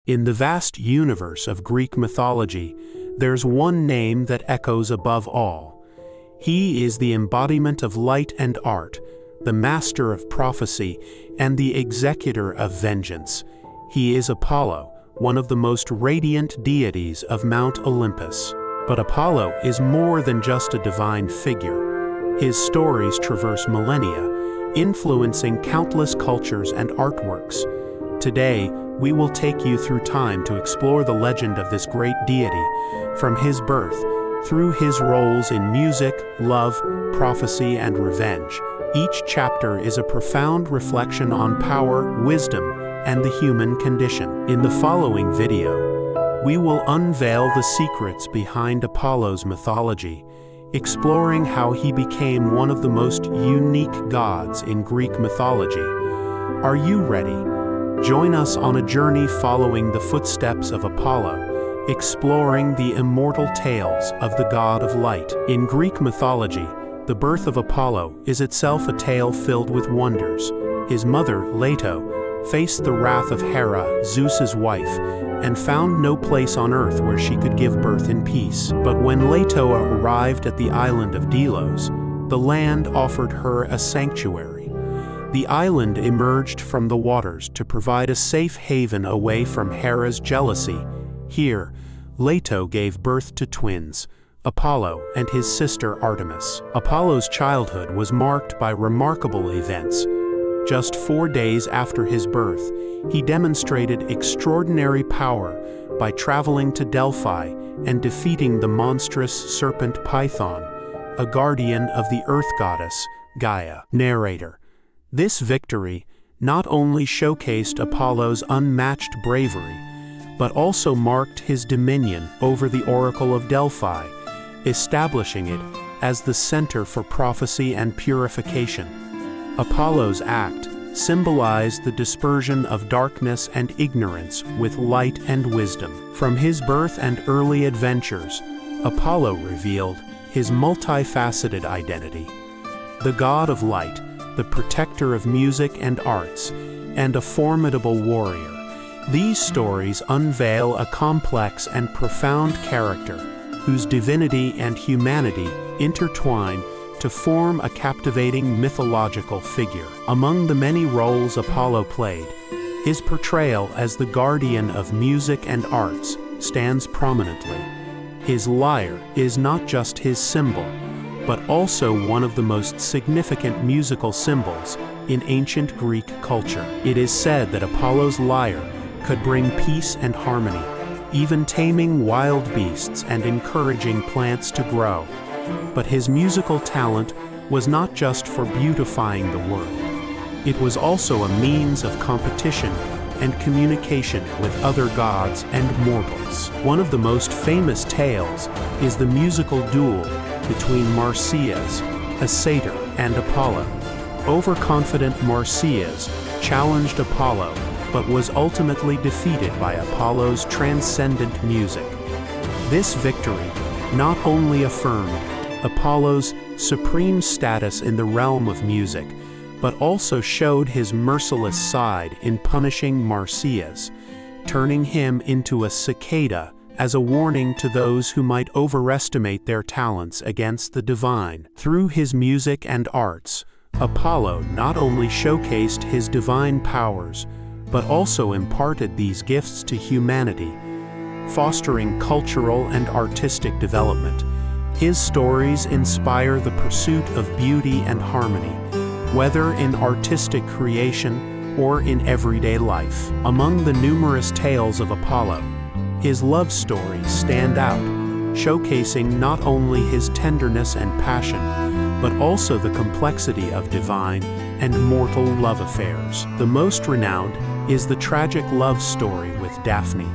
In the vast universe of Greek mythology, there's one name that echoes above all. He is the embodiment of light and art, the master of prophecy, and the executor of vengeance. He is Apollo, one of the most radiant deities of Mount Olympus. But Apollo is more than just a divine figure. His stories traverse millennia, influencing countless cultures and artworks. Today, we will take you through time to explore the legend of this great deity, from his birth, through his roles in music, love, prophecy, and revenge. Each chapter is a profound reflection on power, wisdom, and the human condition. In the following video, we will unveil the secrets behind Apollo's mythology, exploring how he became one of the most unique gods in Greek mythology. Are you ready? Join us on a journey following the footsteps of Apollo, exploring the immortal tales of the god of light. In Greek mythology, the birth of Apollo is itself a tale filled with wonders. His mother, Leto, faced the wrath of Hera, Zeus's wife, and found no place on earth where she could give birth in peace. But when Leto arrived at the island of Delos, the land offered her a sanctuary. The island emerged from the waters to provide a safe haven away from Hera's jealousy. Here, Leto gave birth to twins, Apollo and his sister Artemis. Apollo's childhood was marked by remarkable events. Just 4 days after his birth, he demonstrated extraordinary power by traveling to Delphi and defeating the monstrous serpent Python, a guardian of the earth goddess, Gaia. Narrator. This victory not only showcased Apollo's unmatched bravery, but also marked his dominion over the Oracle of Delphi, establishing it as the center for prophecy and purification. Apollo's act symbolized the dispersion of darkness and ignorance with light and wisdom. From his birth and early adventures, Apollo revealed his multifaceted identity. The god of light, the protector of music and arts, and a formidable warrior. These stories unveil a complex and profound character whose divinity and humanity intertwine to form a captivating mythological figure. Among the many roles Apollo played, his portrayal as the guardian of music and arts stands prominently. His lyre is not just his symbol, but also one of the most significant musical symbols in ancient Greek culture. It is said that Apollo's lyre could bring peace and harmony, even taming wild beasts and encouraging plants to grow. But his musical talent was not just for beautifying the world. It was also a means of competition and communication with other gods and mortals. One of the most famous tales is the musical duel between Marsyas, a satyr, and Apollo. Overconfident Marsyas challenged Apollo, but was ultimately defeated by Apollo's transcendent music. This victory not only affirmed Apollo's supreme status in the realm of music, but also showed his merciless side in punishing Marsyas, turning him into a cicada as a warning to those who might overestimate their talents against the divine. Through his music and arts, Apollo not only showcased his divine powers, but also imparted these gifts to humanity, fostering cultural and artistic development. His stories inspire the pursuit of beauty and harmony, whether in artistic creation or in everyday life. Among the numerous tales of Apollo, his love stories stand out, showcasing not only his tenderness and passion, but also the complexity of divine and mortal love affairs. The most renowned is the tragic love story with Daphne.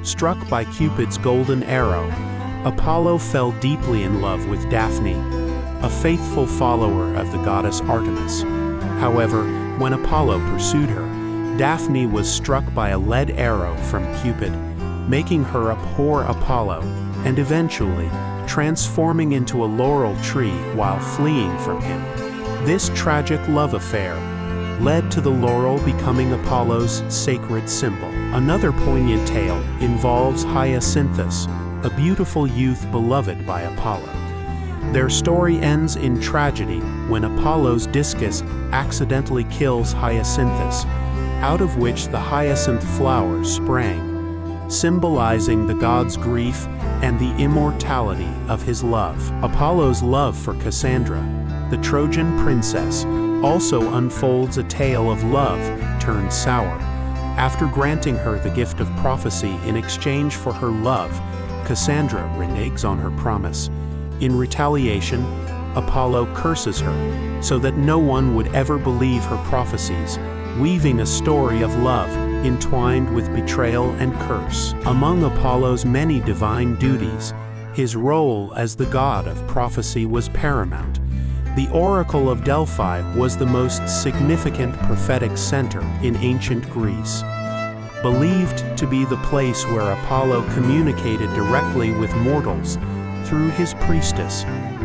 Struck by Cupid's golden arrow, Apollo fell deeply in love with Daphne, a faithful follower of the goddess Artemis. However, when Apollo pursued her, Daphne was struck by a lead arrow from Cupid, making her abhor Apollo, and eventually transforming into a laurel tree while fleeing from him. This tragic love affair led to the laurel becoming Apollo's sacred symbol. Another poignant tale involves Hyacinthus, a beautiful youth beloved by Apollo. Their story ends in tragedy when Apollo's discus accidentally kills Hyacinthus, out of which the hyacinth flowers sprang, symbolizing the god's grief and the immortality of his love. Apollo's love for Cassandra, the Trojan princess, also unfolds a tale of love turned sour. After granting her the gift of prophecy in exchange for her love, Cassandra reneges on her promise. In retaliation, Apollo curses her so that no one would ever believe her prophecies, weaving a story of love entwined with betrayal and curse. Among Apollo's many divine duties, his role as the god of prophecy was paramount. The Oracle of Delphi was the most significant prophetic center in ancient Greece. Believed to be the place where Apollo communicated directly with mortals through his priestess,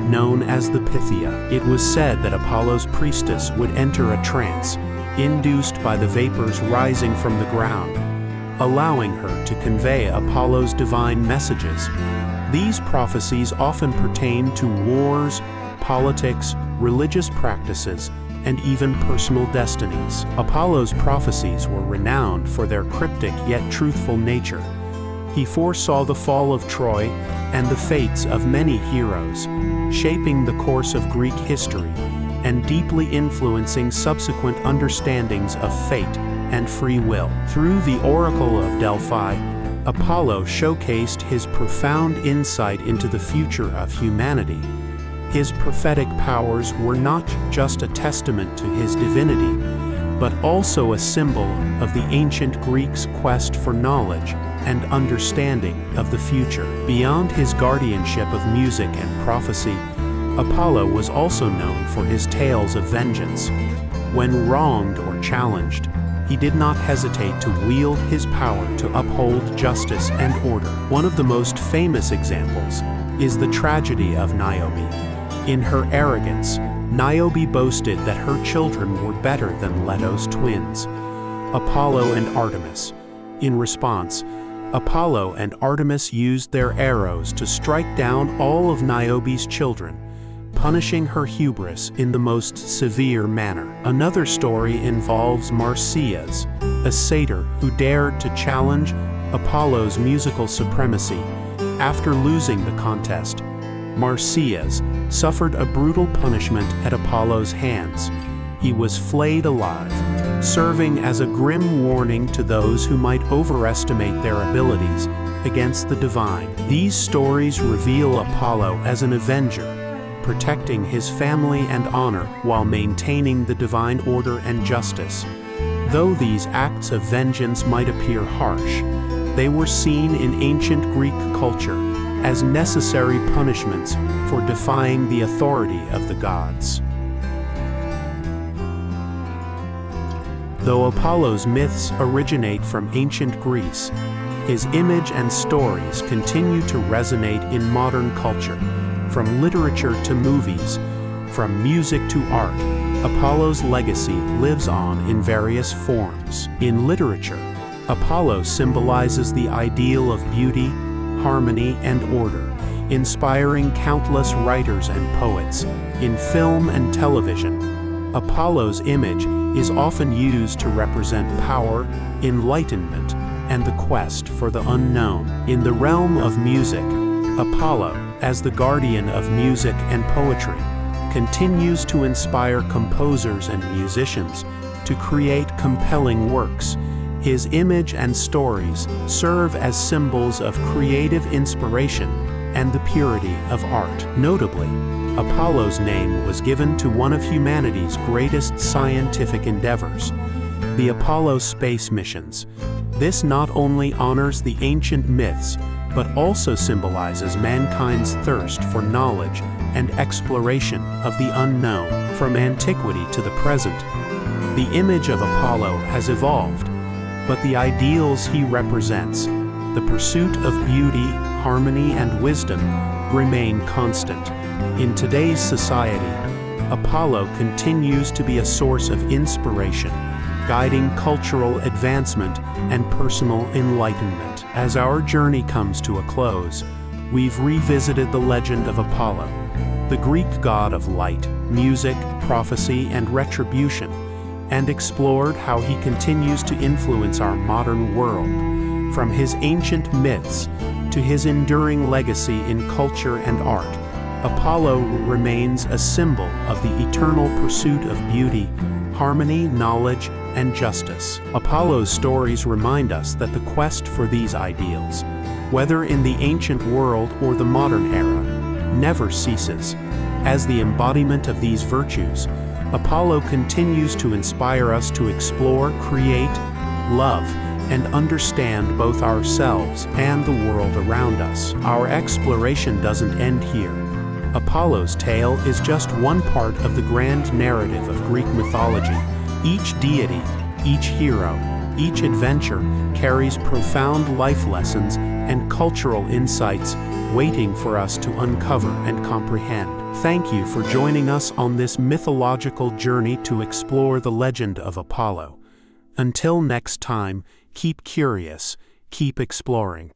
known as the Pythia. It was said that Apollo's priestess would enter a trance, induced by the vapors rising from the ground, allowing her to convey Apollo's divine messages. These prophecies often pertain to wars, politics, religious practices, and even personal destinies. Apollo's prophecies were renowned for their cryptic yet truthful nature. He foresaw the fall of Troy and the fates of many heroes, shaping the course of Greek history and deeply influencing subsequent understandings of fate and free will. Through the Oracle of Delphi, Apollo showcased his profound insight into the future of humanity. His prophetic powers were not just a testament to his divinity, but also a symbol of the ancient Greeks' quest for knowledge and understanding of the future. Beyond his guardianship of music and prophecy, Apollo was also known for his tales of vengeance. When wronged or challenged, he did not hesitate to wield his power to uphold justice and order. One of the most famous examples is the tragedy of Niobe. In her arrogance, Niobe boasted that her children were better than Leto's twins, Apollo and Artemis. In response, Apollo and Artemis used their arrows to strike down all of Niobe's children, punishing her hubris in the most severe manner. Another story involves Marsyas, a satyr who dared to challenge Apollo's musical supremacy. After losing the contest, Marsyas suffered a brutal punishment at Apollo's hands. He was flayed alive, serving as a grim warning to those who might overestimate their abilities against the divine. These stories reveal Apollo as an avenger, protecting his family and honor while maintaining the divine order and justice. Though these acts of vengeance might appear harsh, they were seen in ancient Greek culture as necessary punishments for defying the authority of the gods. Though Apollo's myths originate from ancient Greece, his image and stories continue to resonate in modern culture. From literature to movies, from music to art, Apollo's legacy lives on in various forms. In literature, Apollo symbolizes the ideal of beauty, harmony, and order, inspiring countless writers and poets. In film and television, Apollo's image is often used to represent power, enlightenment, and the quest for the unknown. In the realm of music, Apollo, as the guardian of music and poetry, continues to inspire composers and musicians to create compelling works. His image and stories serve as symbols of creative inspiration and the purity of art. Notably, Apollo's name was given to one of humanity's greatest scientific endeavors, the Apollo space missions. This not only honors the ancient myths, but also symbolizes mankind's thirst for knowledge and exploration of the unknown. From antiquity to the present, the image of Apollo has evolved, but the ideals he represents, the pursuit of beauty, harmony, and wisdom, remain constant. In today's society, Apollo continues to be a source of inspiration, guiding cultural advancement and personal enlightenment. As our journey comes to a close, we've revisited the legend of Apollo, the Greek god of light, music, prophecy, and retribution, and explored how he continues to influence our modern world, from his ancient myths to his enduring legacy in culture and art. Apollo remains a symbol of the eternal pursuit of beauty, harmony, knowledge, and justice. Apollo's stories remind us that the quest for these ideals, whether in the ancient world or the modern era, never ceases. As the embodiment of these virtues, Apollo continues to inspire us to explore, create, love, and understand both ourselves and the world around us. Our exploration doesn't end here. Apollo's tale is just one part of the grand narrative of Greek mythology. Each deity, each hero, each adventure carries profound life lessons and cultural insights waiting for us to uncover and comprehend. Thank you for joining us on this mythological journey to explore the legend of Apollo. Until next time, keep curious, keep exploring.